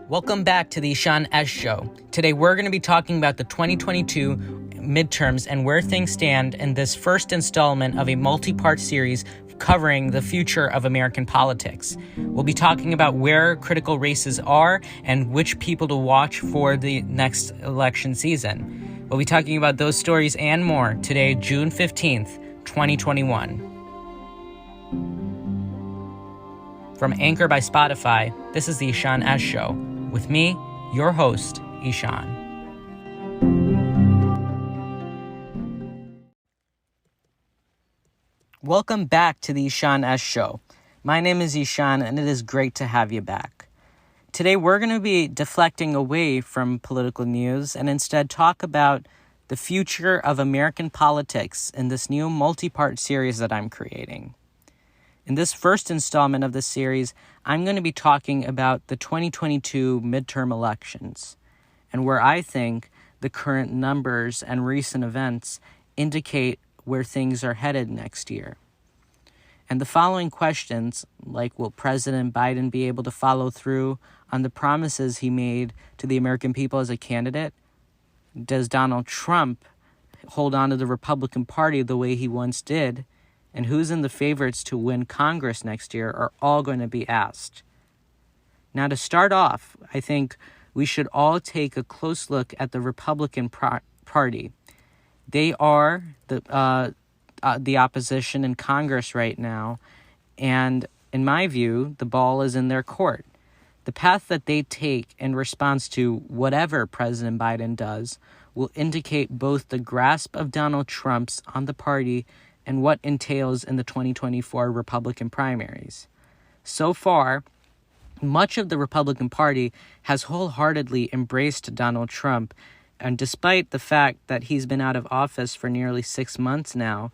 Welcome back to the Ishaan S Show. Today we're going to be talking about the 2022 midterms and where things stand in this first installment of a multi-part series covering the future of American politics. We'll be talking about where critical races are and which people to watch for the next election season. We'll be talking about those stories and more today, June 15th, 2021. From Anchor by Spotify, this is the Ishaan S Show. With me, your host, Ishaan. Welcome back to the Ishaan S Show. My name is Ishaan, and it is great to have you back. Today, we're going to be deflecting away from political news and instead talk about the future of American politics in this new multi-part series that I'm creating. In this first installment of this series, I'm going to be talking about the 2022 midterm elections and where I think the current numbers and recent events indicate where things are headed next year. And the following questions, like will President Biden be able to follow through on the promises he made to the American people as a candidate? Does Donald Trump hold on to the Republican Party the way he once did? And who's in the favorites to win Congress next year are all going to be asked. Now, to start off, I think we should all take a close look at the Republican Party. They are the opposition in Congress right now, and in my view, the ball is in their court. The path that they take in response to whatever President Biden does will indicate both the grasp of Donald Trump's on the party and what entails in the 2024 Republican primaries. So far, much of the Republican Party has wholeheartedly embraced Donald Trump, and despite the fact that he's been out of office for nearly 6 months now,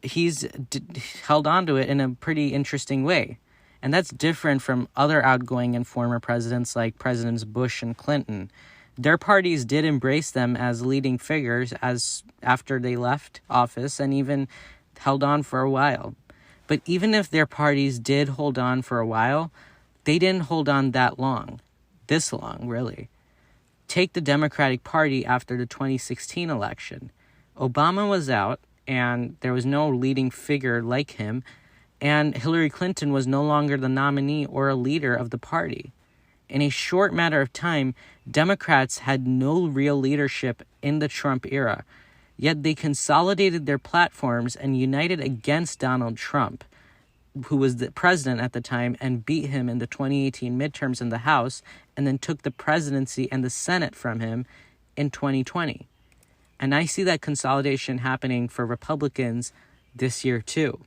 he's held on to it in a pretty interesting way. And that's different from other outgoing and former presidents like Presidents Bush and Clinton. Their parties did embrace them as leading figures after they left office and even held on for a while. But even if their parties did hold on for a while, they didn't hold on that long. This long, really. Take the Democratic Party after the 2016 election. Obama was out, and there was no leading figure like him, and Hillary Clinton was no longer the nominee or a leader of the party. In a short matter of time, Democrats had no real leadership in the Trump era, yet they consolidated their platforms and united against Donald Trump, who was the president at the time, and beat him in the 2018 midterms in the House, and then took the presidency and the Senate from him in 2020. And I see that consolidation happening for Republicans this year too.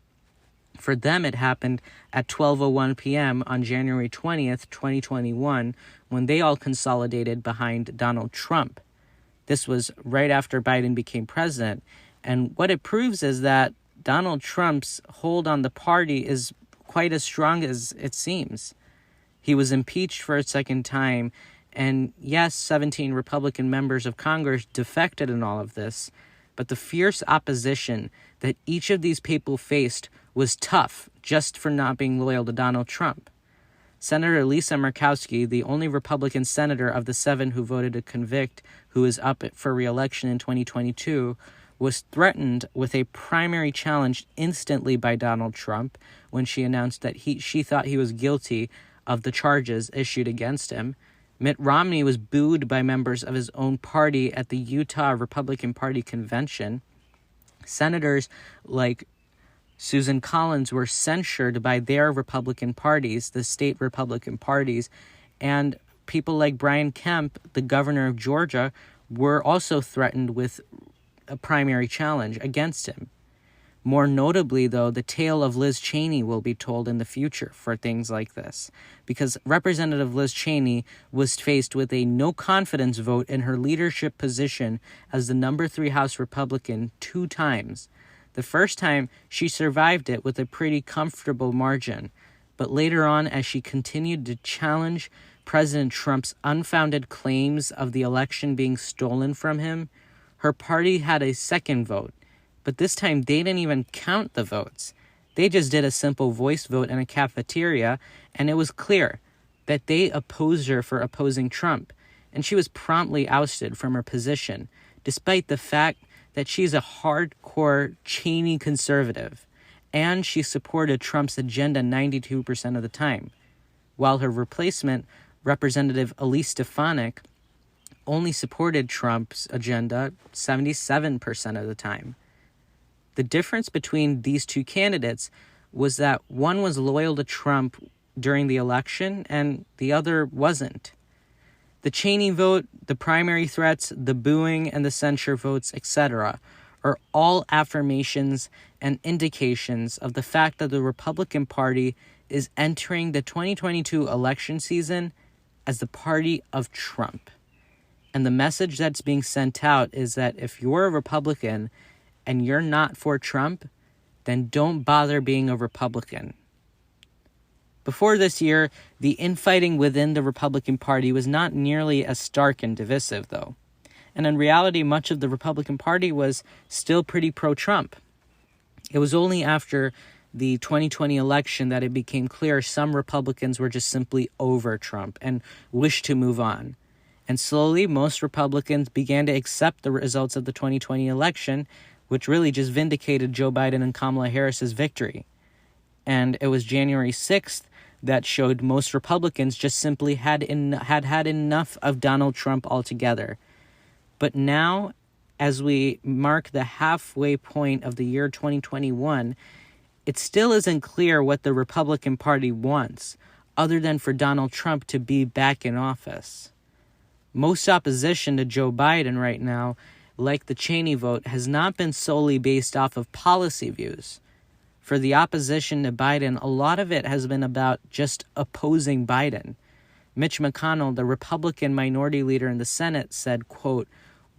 For them, it happened at 12:01 p.m. on January 20th, 2021, when they all consolidated behind Donald Trump. This was right after Biden became president. And what it proves is that Donald Trump's hold on the party is quite as strong as it seems. He was impeached for a second time. And yes, 17 Republican members of Congress defected in all of this. But the fierce opposition that each of these people faced was tough just for not being loyal to Donald Trump. Senator Lisa Murkowski, the only Republican senator of the 7 who voted to convict, who is up for re-election in 2022, was threatened with a primary challenge instantly by Donald Trump when she announced that she thought he was guilty of the charges issued against him. Mitt Romney was booed by members of his own party at the Utah Republican Party convention. Senators like Susan Collins were censured by their Republican parties, the state Republican parties, and people like Brian Kemp, the governor of Georgia, were also threatened with a primary challenge against him. More notably, though, the tale of Liz Cheney will be told in the future for things like this, because Representative Liz Cheney was faced with a no-confidence vote in her leadership position as the number 3 House Republican 2 times. The first time, she survived it with a pretty comfortable margin, but later on, as she continued to challenge President Trump's unfounded claims of the election being stolen from him, her party had a second vote. But this time, they didn't even count the votes. They just did a simple voice vote in a cafeteria, and it was clear. that they opposed her for opposing Trump, and she was promptly ousted from her position, despite the fact that she's a hardcore Cheney conservative, and she supported Trump's agenda 92% of the time, while her replacement, Representative Elise Stefanik, only supported Trump's agenda 77% of the time. The difference between these two candidates was that one was loyal to Trump during the election and the other wasn't. The Cheney vote, the primary threats, the booing and the censure votes, etc., are all affirmations and indications of the fact that the Republican Party is entering the 2022 election season as the party of Trump. And the message that's being sent out is that if you're a Republican and you're not for Trump, then don't bother being a Republican. Before this year, the infighting within the Republican Party was not nearly as stark and divisive, though. And in reality, much of the Republican Party was still pretty pro-Trump. It was only after the 2020 election that it became clear some Republicans were just simply over Trump and wished to move on. And slowly, most Republicans began to accept the results of the 2020 election, which really just vindicated Joe Biden and Kamala Harris's victory. And it was January 6th that showed most Republicans just simply had enough of Donald Trump altogether. But now, as we mark the halfway point of the year 2021, it still isn't clear what the Republican Party wants, other than for Donald Trump to be back in office. Most opposition to Joe Biden right now, like the Cheney vote, has not been solely based off of policy views. For the opposition to Biden, a lot of it has been about just opposing Biden. Mitch McConnell, the Republican minority leader in the Senate, said, quote,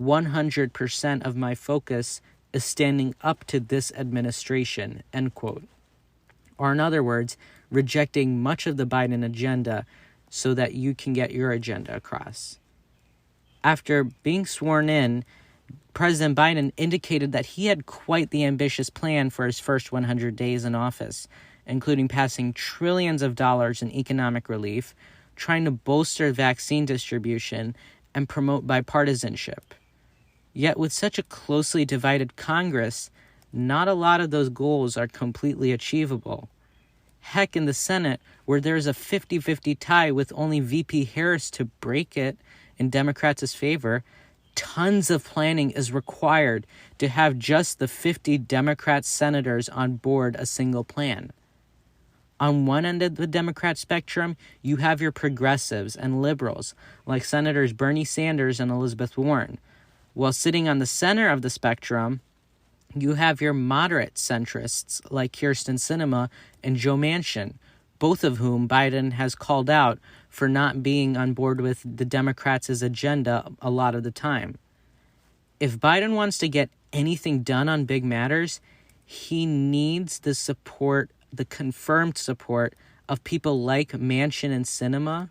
100% of my focus is standing up to this administration, end quote. Or in other words, rejecting much of the Biden agenda so that you can get your agenda across. After being sworn in, President Biden indicated that he had quite the ambitious plan for his first 100 days in office, including passing trillions of dollars in economic relief, trying to bolster vaccine distribution, and promote bipartisanship. Yet with such a closely divided Congress, not a lot of those goals are completely achievable. Heck, in the Senate, where there's a 50-50 tie with only VP Harris to break it in Democrats' favor, tons of planning is required to have just the 50 Democrat senators on board a single plan. On one end of the Democrat spectrum, you have your progressives and liberals, like Senators Bernie Sanders and Elizabeth Warren. While sitting on the center of the spectrum, you have your moderate centrists like Kyrsten Sinema and Joe Manchin, both of whom Biden has called out for not being on board with the Democrats' agenda a lot of the time. If Biden wants to get anything done on big matters, he needs the support, the confirmed support of people like Manchin and Sinema,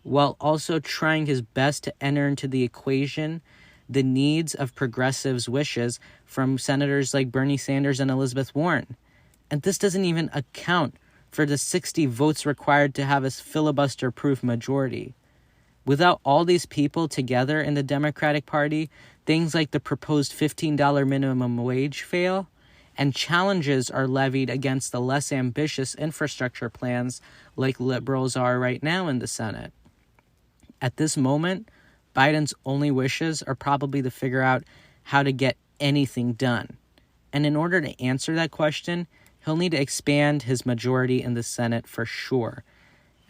while also trying his best to enter into the equation the needs of progressives' wishes from senators like Bernie Sanders and Elizabeth Warren. And this doesn't even account for the 60 votes required to have a filibuster-proof majority. Without all these people together in the Democratic Party, things like the proposed $15 minimum wage fail, and challenges are levied against the less ambitious infrastructure plans like liberals are right now in the Senate. At this moment, Biden's only wishes are probably to figure out how to get anything done. And in order to answer that question, he'll need to expand his majority in the Senate for sure.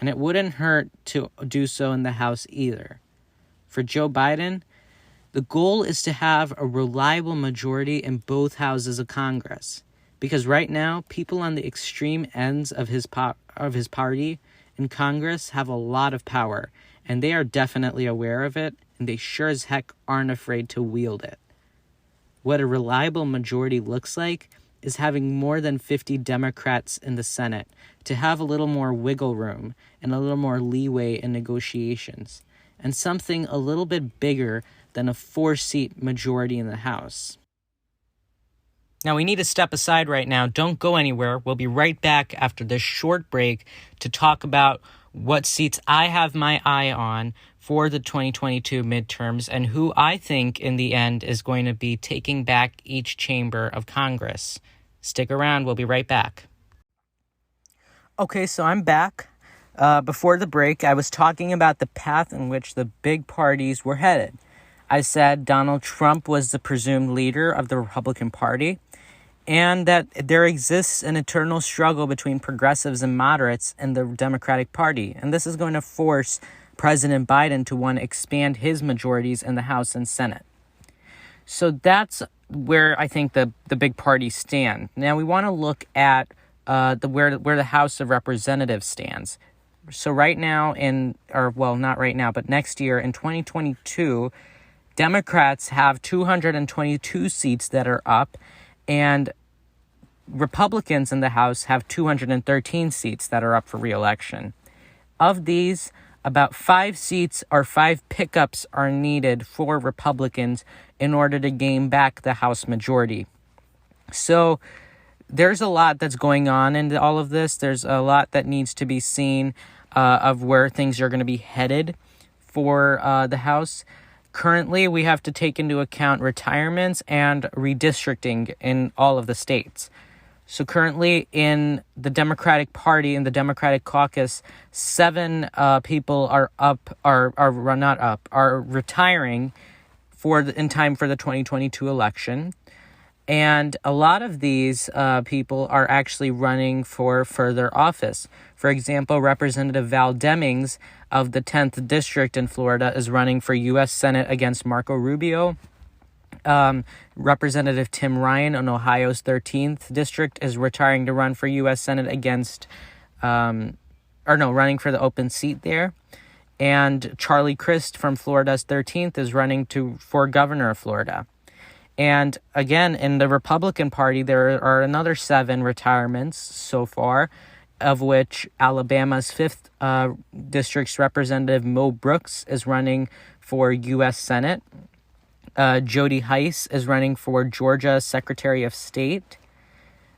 And it wouldn't hurt to do so in the House either. For Joe Biden, the goal is to have a reliable majority in both houses of Congress. Because right now, people on the extreme ends of his party in Congress have a lot of power, and they are definitely aware of it, and they sure as heck aren't afraid to wield it. What a reliable majority looks like is having more than 50 Democrats in the Senate to have a little more wiggle room and a little more leeway in negotiations, and something a little bit bigger than a 4-seat majority in the House. Now, we need to step aside right now. Don't go anywhere. We'll be right back after this short break to talk about what seats I have my eye on for the 2022 midterms and who I think in the end is going to be taking back each chamber of Congress. Stick around, we'll be right back. Okay, so I'm back. Before the break, I was talking about the path in which the big parties were headed. I said Donald Trump was the presumed leader of the Republican Party, and that there exists an eternal struggle between progressives and moderates in the Democratic Party, and this is going to force President Biden to want to expand his majorities in the House and Senate. So that's where I think the big parties stand. Now we want to look at where the House of Representatives stands. So right now not right now, but next year in 2022, Democrats have 222 seats that are up, and Republicans in the House have 213 seats that are up for re-election. Of these, about 5 pickups are needed for Republicans in order to gain back the House majority. So there's a lot that's going on in all of this. There's a lot that needs to be seen of where things are going to be headed for the House. Currently, we have to take into account retirements and redistricting in all of the states. So currently in the Democratic Party, in the Democratic caucus, 7 people are retiring in time for the 2022 election. And a lot of these people are actually running for further office. For example, Representative Val Demings of the 10th District in Florida is running for U.S. Senate against Marco Rubio. Representative Tim Ryan in Ohio's 13th District is retiring to run for U.S. Senate running for the open seat there. And Charlie Crist from Florida's 13th is running for governor of Florida. And again, in the Republican Party, there are another 7 retirements so far, of which Alabama's 5th District's Representative Mo Brooks is running for U.S. Senate. Jody Heiss is running for Georgia Secretary of State.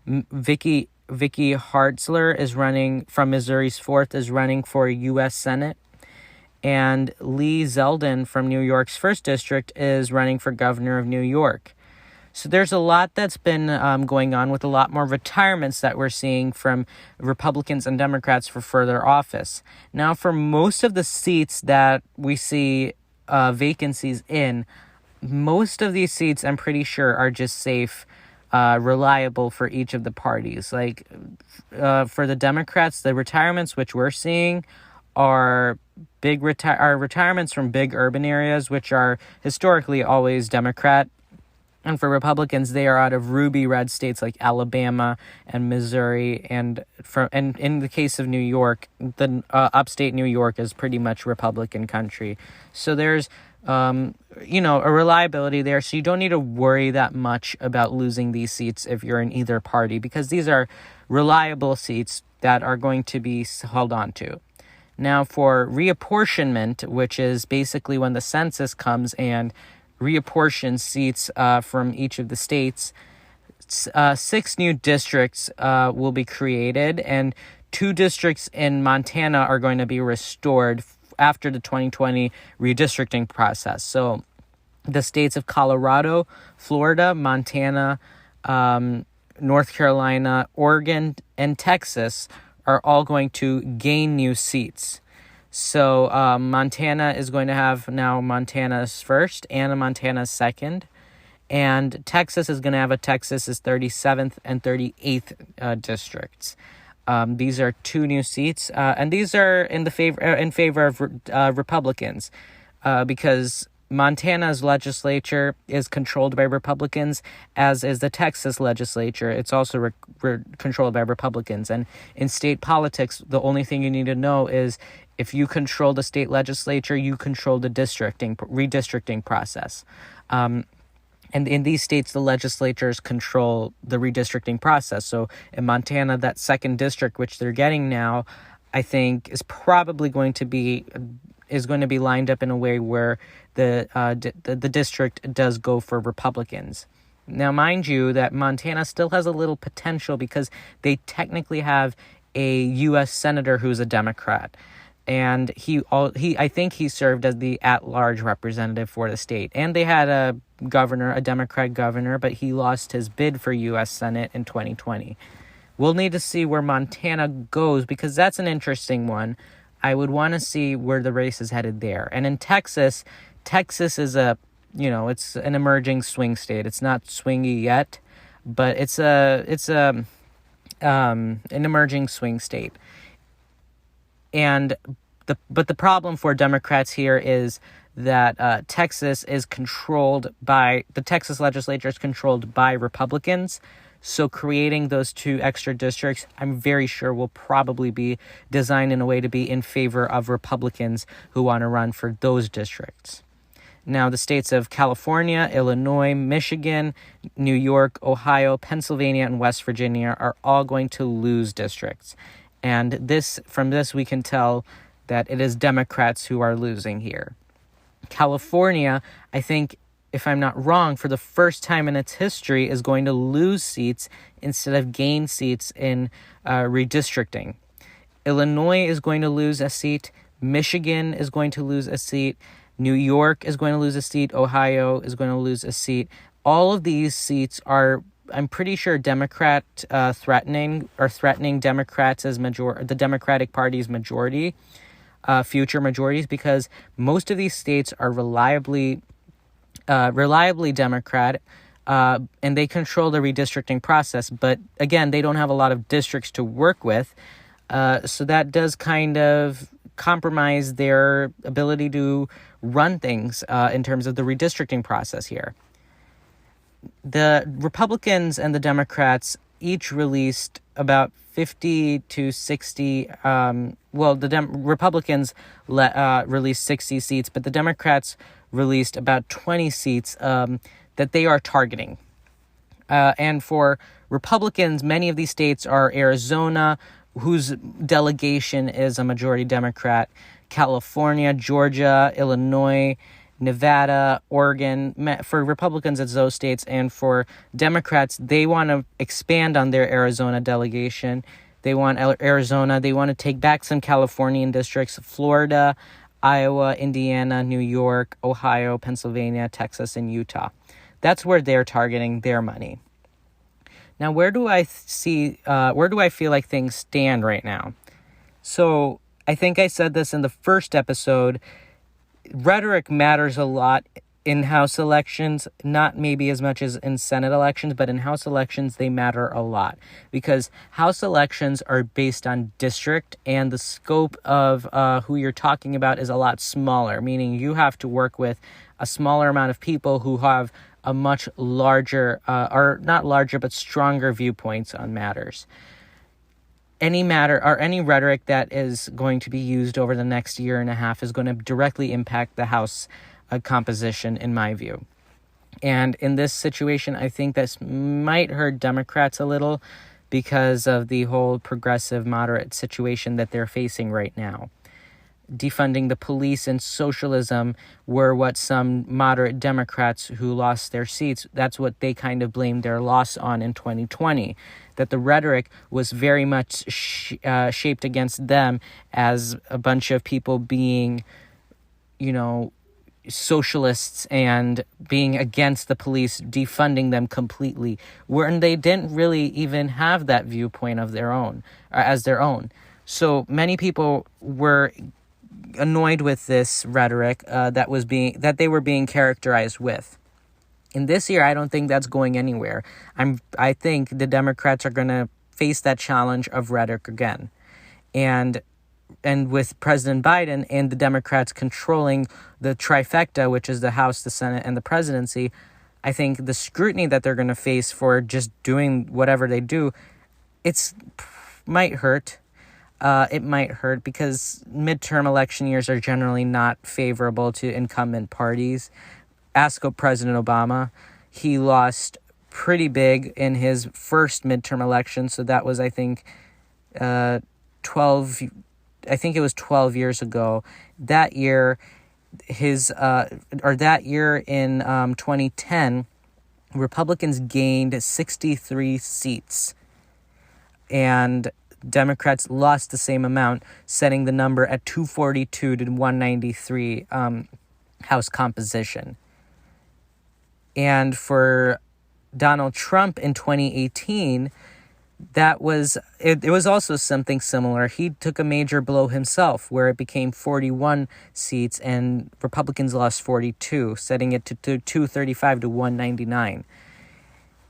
Vicky Hartzler is running from Missouri's 4th, is running for U.S. Senate. And Lee Zeldin from New York's 1st District is running for governor of New York. So there's a lot that's been going on with a lot more retirements that we're seeing from Republicans and Democrats for further office. Now, for most of the seats that we see vacancies in, most of these seats, I'm pretty sure, are just safe, reliable for each of the parties. Like for the Democrats, the retirements which we're seeing are retirements from big urban areas, which are historically always Democrat. And for Republicans, they are out of ruby red states like Alabama and Missouri. And in the case of New York, the upstate New York is pretty much Republican country. So there's a reliability there. So you don't need to worry that much about losing these seats if you're in either party, because these are reliable seats that are going to be held on to. Now, for reapportionment, which is basically when the census comes and reapportions seats from each of the states, 6 new districts will be created, and 2 districts in Montana are going to be restored after the 2020 redistricting process. So the states of Colorado, Florida, Montana, North Carolina, Oregon, and Texas are all going to gain new seats. So Montana is going to have now Montana's 1st and Montana's 2nd. And Texas is going to have a Texas's 37th and 38th districts. These are 2 new seats, and these are in favor of Republicans, because Montana's legislature is controlled by Republicans, as is the Texas legislature. It's also controlled by Republicans. And in state politics, the only thing you need to know is if you control the state legislature, you control the redistricting process. And in these states, the legislatures control the redistricting process. So in Montana, that 2nd district, which they're getting now, I think is probably going to be lined up in a way where the district does go for Republicans. Now, mind you, that Montana still has a little potential because they technically have a U.S. senator who's a Democrat. and I think he served as the at-large representative for the state. And they had a Democrat governor, but he lost his bid for U.S. Senate in 2020. We'll need to see where Montana goes, because that's an interesting one. I would want to see where the race is headed there. And in Texas is it's an emerging swing state. It's not swingy yet, but it's an emerging swing state. And the problem for Democrats here is that the Texas legislature is controlled by Republicans. So creating those 2 extra districts, I'm very sure, will probably be designed in a way to be in favor of Republicans who want to run for those districts. Now, the states of California, Illinois, Michigan, New York, Ohio, Pennsylvania, and West Virginia are all going to lose districts. And from this, we can tell that it is Democrats who are losing here. California, I think, if I'm not wrong, for the first time in its history, is going to lose seats instead of gain seats in redistricting. Illinois is going to lose a seat. Michigan is going to lose a seat. New York is going to lose a seat. Ohio is going to lose a seat. All of these seats are, I'm pretty sure, threatening Democrats as the Democratic Party's majority, future majorities, because most of these states are reliably Democrat, and they control the redistricting process. But again, they don't have a lot of districts to work with, so that does kind of compromise their ability to run things in terms of the redistricting process here. The Republicans and the Democrats each released about 50 to 60, Republicans released 60 seats, but the Democrats released about 20 seats that they are targeting. And for Republicans, many of these states are Arizona, whose delegation is a majority Democrat, California, Georgia, Illinois, Nevada, Oregon. For Republicans, it's those states. And for Democrats, they want to expand on their Arizona delegation. They want Arizona. They want to take back some Californian districts, Florida, Iowa, Indiana, New York, Ohio, Pennsylvania, Texas, and Utah. That's where they're targeting their money. Now, where do I feel like things stand right now? So I think I said this in the first episode. Rhetoric matters a lot in House elections, not maybe as much as in Senate elections, but in House elections, they matter a lot, because House elections are based on district, and the scope of who you're talking about is a lot smaller, meaning you have to work with a smaller amount of people who have a much larger, or not larger, but stronger viewpoints on matters. Any rhetoric that is going to be used over the next year and a half is going to directly impact the House composition, in my view. And in this situation, I think this might hurt Democrats a little because of the whole progressive moderate situation that they're facing right now. Defunding the police and socialism were what some moderate Democrats who lost their seats, that's what they kind of blamed their loss on in 2020. That the rhetoric was very much shaped against them as a bunch of people being, socialists and being against the police, defunding them completely, when they didn't really even have that viewpoint of their own, as their own. So many people were annoyed with this rhetoric that they were being characterized with. In this year, I don't think that's going anywhere. I think the Democrats are going to face that challenge of rhetoric again. And with President Biden and the Democrats controlling the trifecta, which is the House, the Senate, and the presidency, I think the scrutiny that they're going to face for just doing whatever they do, might hurt. It might hurt because midterm election years are generally not favorable to incumbent parties. Ask President Obama. He lost pretty big in his first midterm election, so that was, I think, 12 years ago. That year, that year in 2010, Republicans gained 63 seats. And Democrats lost the same amount, setting the number at 242 to 193 House composition. And for Donald Trump in 2018, it was also something similar. He took a major blow himself, where it became 41 seats and Republicans lost 42, setting it to 235 to 199.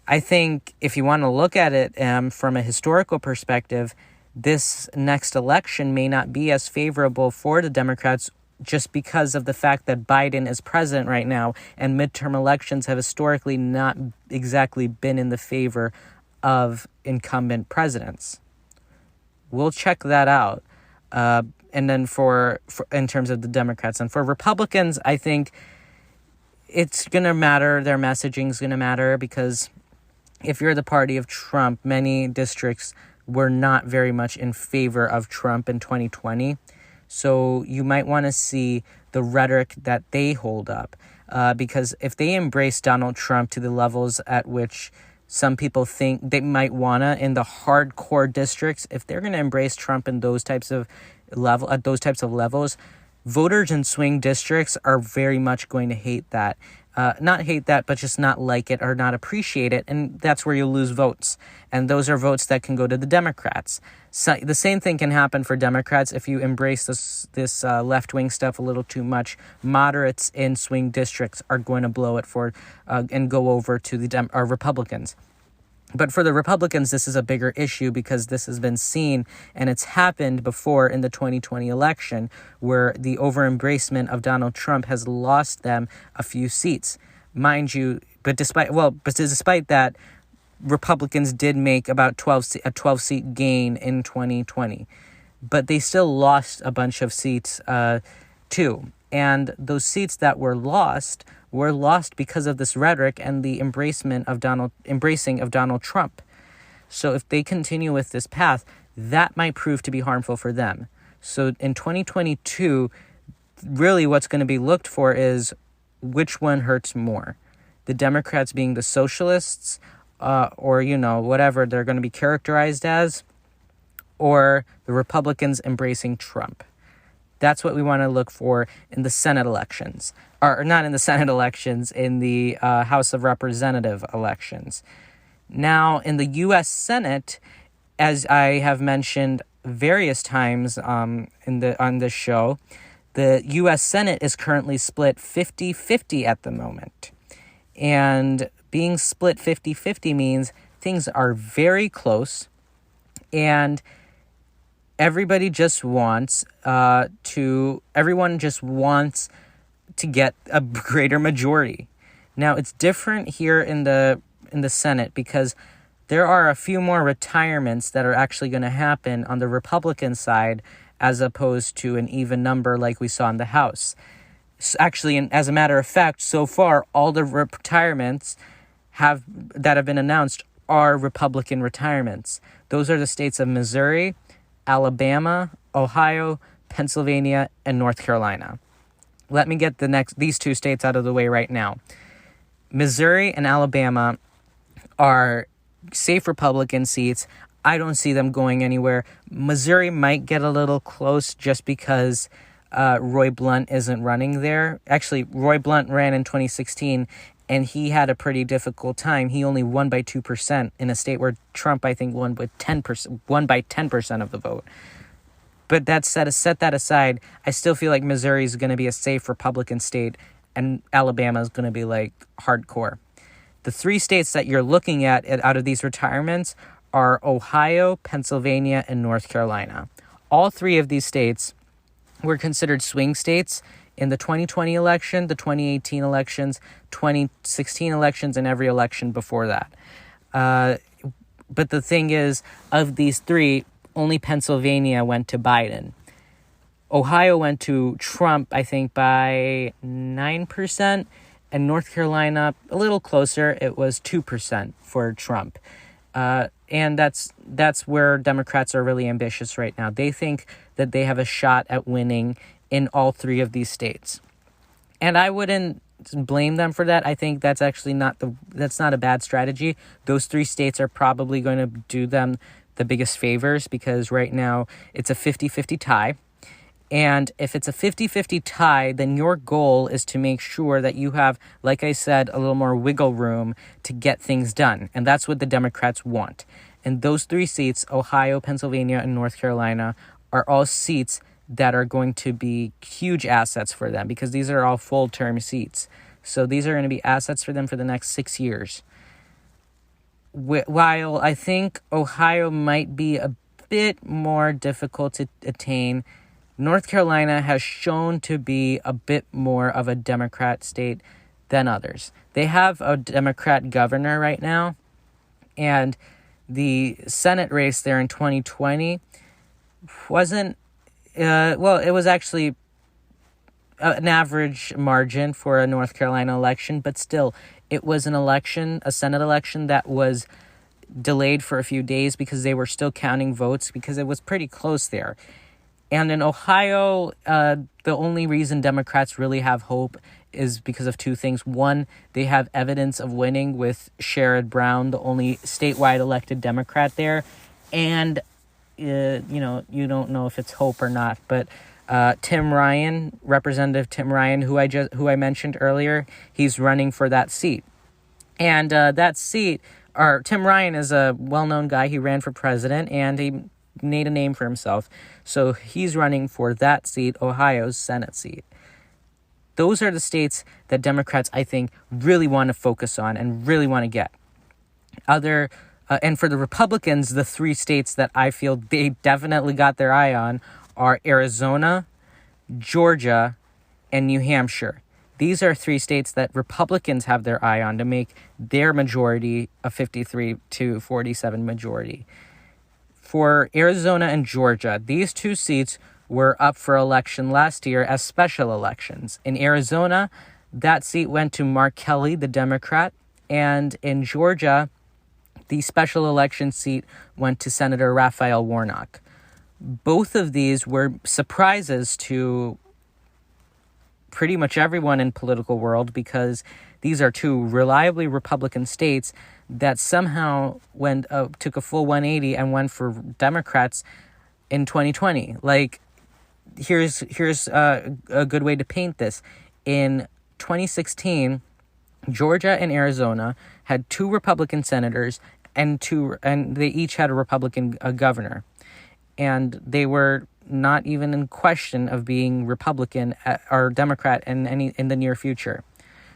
I think if you want to look at it from a historical perspective, this next election may not be as favorable for the Democrats just because of the fact that Biden is president right now, and midterm elections have historically not exactly been in the favor of incumbent presidents. We'll check that out. And then for in terms of the Democrats, and for Republicans, I think it's going to matter. Their messaging is going to matter, because if you're the party of Trump, many districts were not very much in favor of Trump in 2020. So you might want to see the rhetoric that they hold up, because if they embrace Donald Trump to the levels at which some people think they might wanna in the hardcore districts, if they're going to embrace Trump in those types of levels, voters in swing districts are very much going to hate that. Not hate that, but just not like it or not appreciate it. And that's where you'll lose votes. And those are votes that can go to the Democrats. So the same thing can happen for Democrats if you embrace this left-wing stuff a little too much. Moderates in swing districts are going to blow it for and go over to the Republicans. But for the Republicans, this is a bigger issue, because this has been seen, and it's happened before in the 2020 election, where the over-embracement of Donald Trump has lost them a few seats. Mind you, but despite that, Republicans did make about a 12-seat gain in 2020. But they still lost a bunch of seats too. And those seats that were lost because of this rhetoric and the embracing of Donald Trump. So if they continue with this path, that might prove to be harmful for them. So in 2022, really what's going to be looked for is which one hurts more. The Democrats being the socialists, or, whatever they're going to be characterized as, or the Republicans embracing Trump. That's what we want to look for in the Senate elections. Or not in the Senate elections, in the House of Representative elections. Now, in the U.S. Senate, as I have mentioned various times on this show, the U.S. Senate is currently split 50-50 at the moment. And being split 50-50 means things are very close, and everybody just wants everyone just wants to get a greater majority. Now, it's different here in the Senate, because there are a few more retirements that are actually going to happen on the Republican side, as opposed to an even number like we saw in the House. Actually, and as a matter of fact, so far, all the retirements that have been announced are Republican retirements. Those are the states of Missouri, Alabama, Ohio, Pennsylvania, and North Carolina. Let me get these two states out of the way right now. Missouri and Alabama are safe Republican seats. I don't see them going anywhere. Missouri might get a little close just because Roy Blunt isn't running there. Actually, Roy Blunt ran in 2016, and he had a pretty difficult time. He only won by 2% in a state where Trump, I think, won by 10% of the vote. But set that aside, I still feel like Missouri is going to be a safe Republican state, and Alabama is going to be like hardcore. The three states that you're looking at out of these retirements are Ohio, Pennsylvania, and North Carolina. All three of these states were considered swing states in the 2020 election, the 2018 elections, 2016 elections, and every election before that. But the thing is, of these three, only Pennsylvania went to Biden. Ohio went to Trump, I think, by 9%, and North Carolina, a little closer, it was 2% for Trump. And that's where Democrats are really ambitious right now. They think that they have a shot at winning in all three of these states. And I wouldn't blame them for that. I think that's actually not a bad strategy. Those three states are probably going to do them the biggest favors, because right now it's a 50-50 tie. And if it's a 50-50 tie, then your goal is to make sure that you have, like I said, a little more wiggle room to get things done. And that's what the Democrats want. And those 3 seats, Ohio, Pennsylvania, and North Carolina, are all seats that are going to be huge assets for them, because these are all full-term seats. So these are going to be assets for them for the next 6 years. While I think Ohio might be a bit more difficult to attain, North Carolina has shown to be a bit more of a Democrat state than others. They have a Democrat governor right now, and the Senate race there in 2020 wasn't, it was actually an average margin for a North Carolina election, but still, it was an election, a Senate election that was delayed for a few days because they were still counting votes, because it was pretty close there. And in Ohio, the only reason Democrats really have hope is because of 2 things. One, they have evidence of winning with Sherrod Brown, the only statewide elected Democrat there. And, you don't know if it's hope or not, but Tim Ryan, Representative Tim Ryan, who I mentioned earlier, he's running for that seat. And that seat, Tim Ryan is a well-known guy. He ran for president, and he made a name for himself. So he's running for that seat, Ohio's Senate seat. Those are the states that Democrats, I think, really want to focus on and really want to get. And for the Republicans, the 3 states that I feel they definitely got their eye on are Arizona, Georgia, and New Hampshire. These are 3 states that Republicans have their eye on to make their majority a 53-47 majority. For Arizona and Georgia, these 2 seats were up for election last year as special elections. In Arizona, that seat went to Mark Kelly, the Democrat, and in Georgia, the special election seat went to Senator Raphael Warnock. Both of these were surprises to pretty much everyone in political world, because these are 2 reliably Republican states that somehow took a full 180 and went for Democrats in 2020. Like, here's a good way to paint this. In 2016, Georgia and Arizona had 2 Republican senators and they each had a Republican governor, and they were not even in question of being Republican or Democrat in the near future.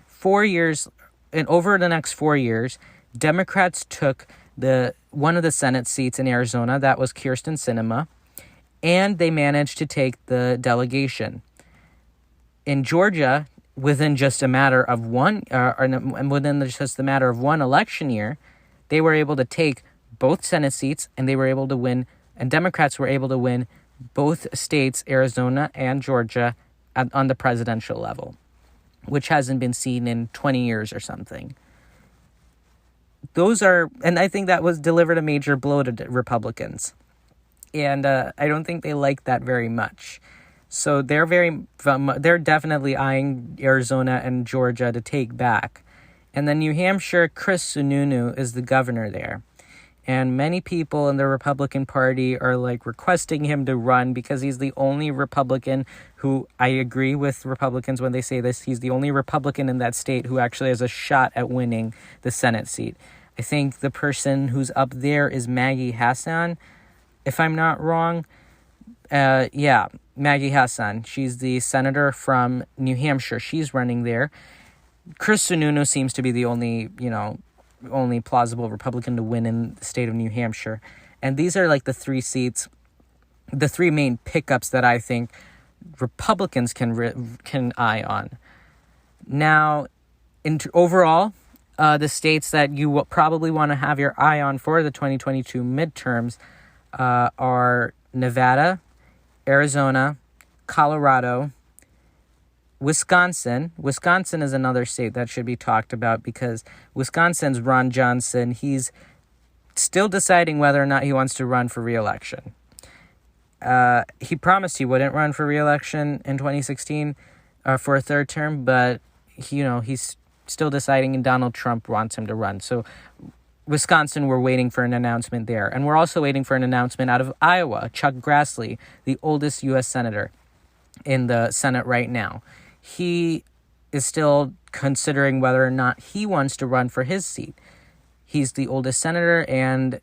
4 years, and over the next 4 years, Democrats took one of the Senate seats in Arizona. That was Kyrsten Sinema, and they managed to take the delegation. In Georgia, within just a matter of one election year, they were able to take both Senate seats, and they were able to win, and Democrats were able to win both states, Arizona and Georgia, on the presidential level, which hasn't been seen in 20 years or something. And I think that delivered a major blow to Republicans. And I don't think they like that very much. So they're definitely eyeing Arizona and Georgia to take back. And then New Hampshire, Chris Sununu is the governor there. And many people in the Republican Party are requesting him to run, because he's the only Republican who, I agree with Republicans when they say this, he's the only Republican in that state who actually has a shot at winning the Senate seat. I think the person who's up there is Maggie Hassan, if I'm not wrong. Maggie Hassan. She's the senator from New Hampshire. She's running there. Chris Sununu seems to be the only plausible Republican to win in the state of New Hampshire. And these are the 3 seats, the 3 main pickups that I think Republicans can eye on. Now, overall, the states that you will probably want to have your eye on for the 2022 midterms are Nevada, Arizona, Colorado, Wisconsin. Wisconsin is another state that should be talked about, because Wisconsin's Ron Johnson, he's still deciding whether or not he wants to run for re-election. He promised he wouldn't run for re-election in 2016 for a 3rd term, but he's still deciding, and Donald Trump wants him to run. So Wisconsin, we're waiting for an announcement there. And we're also waiting for an announcement out of Iowa. Chuck Grassley, the oldest U.S. senator in the Senate right now. He is still considering whether or not he wants to run for his seat. He's the oldest senator, and,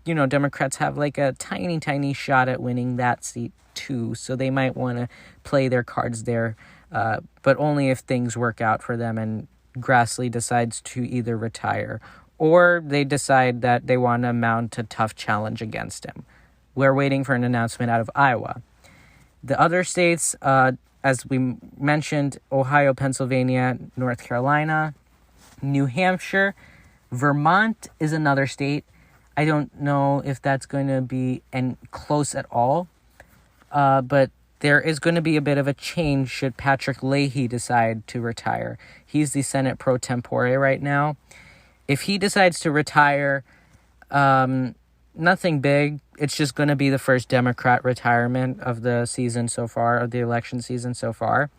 Democrats have like a tiny, tiny shot at winning that seat too. So they might want to play their cards there, but only if things work out for them and Grassley decides to either retire or they decide that they want to mount a tough challenge against him. We're waiting for an announcement out of Iowa. The other states, as we mentioned, Ohio, Pennsylvania, North Carolina, New Hampshire, Vermont is another state. I don't know if that's going to be close at all, but there is going to be a bit of a change should Patrick Leahy decide to retire. He's the Senate pro tempore right now. If he decides to retire, nothing big. It's just going to be the first Democrat retirement of the season so far, of the election season so far.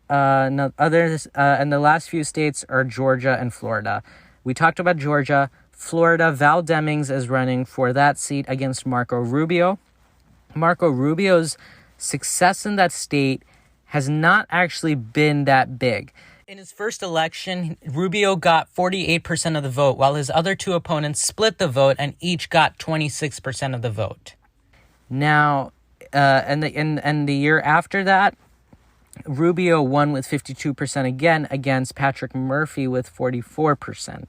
And the last few states are Georgia and Florida. We talked about Georgia. Florida, Val Demings is running for that seat against Marco Rubio. Marco Rubio's success in that state has not actually been that big. In his first election, Rubio got 48% of the vote, while his other two opponents split the vote and each got 26% of the vote. Now, and the year after that, Rubio won with 52% again against Patrick Murphy with 44%.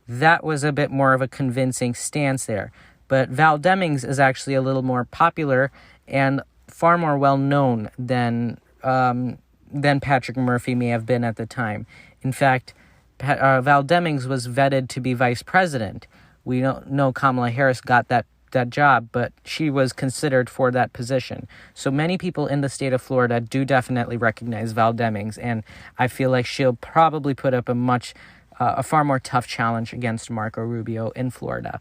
That was a bit more of a convincing stance there. But Val Demings is actually a little more popular and far more well-known than Patrick Murphy may have been at the time. In fact, Val Demings was vetted to be vice president. We don't know Kamala Harris got that job, but she was considered for that position. So many people in the state of Florida do definitely recognize Val Demings, and I feel like she'll probably put up a far more tough challenge against Marco Rubio in Florida.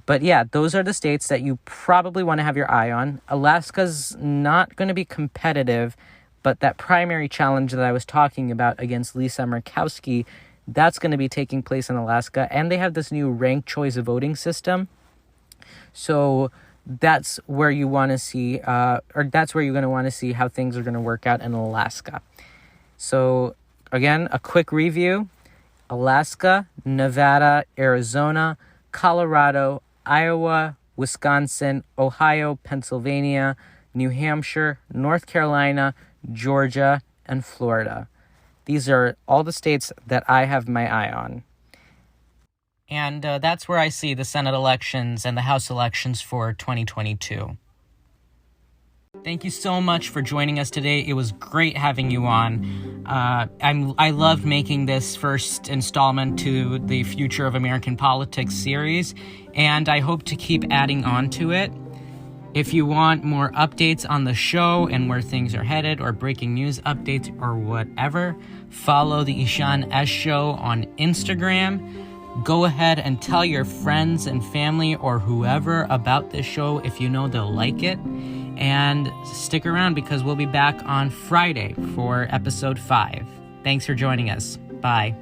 But yeah, those are the states that you probably want to have your eye on. Alaska's not going to be competitive, but that primary challenge that I was talking about against Lisa Murkowski, that's going to be taking place in Alaska. And they have this new ranked choice voting system. So that's where you want to see, that's where you're going to want to see how things are going to work out in Alaska. So again, a quick review. Alaska, Nevada, Arizona, Colorado, Iowa, Wisconsin, Ohio, Pennsylvania, New Hampshire, North Carolina, Georgia, and Florida. These are all the states that I have my eye on. And that's where I see the Senate elections and the House elections for 2022. Thank you so much for joining us today. It was great having you on. I loved making this first installment to the Future of American Politics series, and I hope to keep adding on to it. If you want more updates on the show and where things are headed, or breaking news updates or whatever, follow the Ishaan S Show on Instagram. Go ahead and tell your friends and family or whoever about this show if you know they'll like it. And stick around because we'll be back on Friday for episode 5. Thanks for joining us. Bye.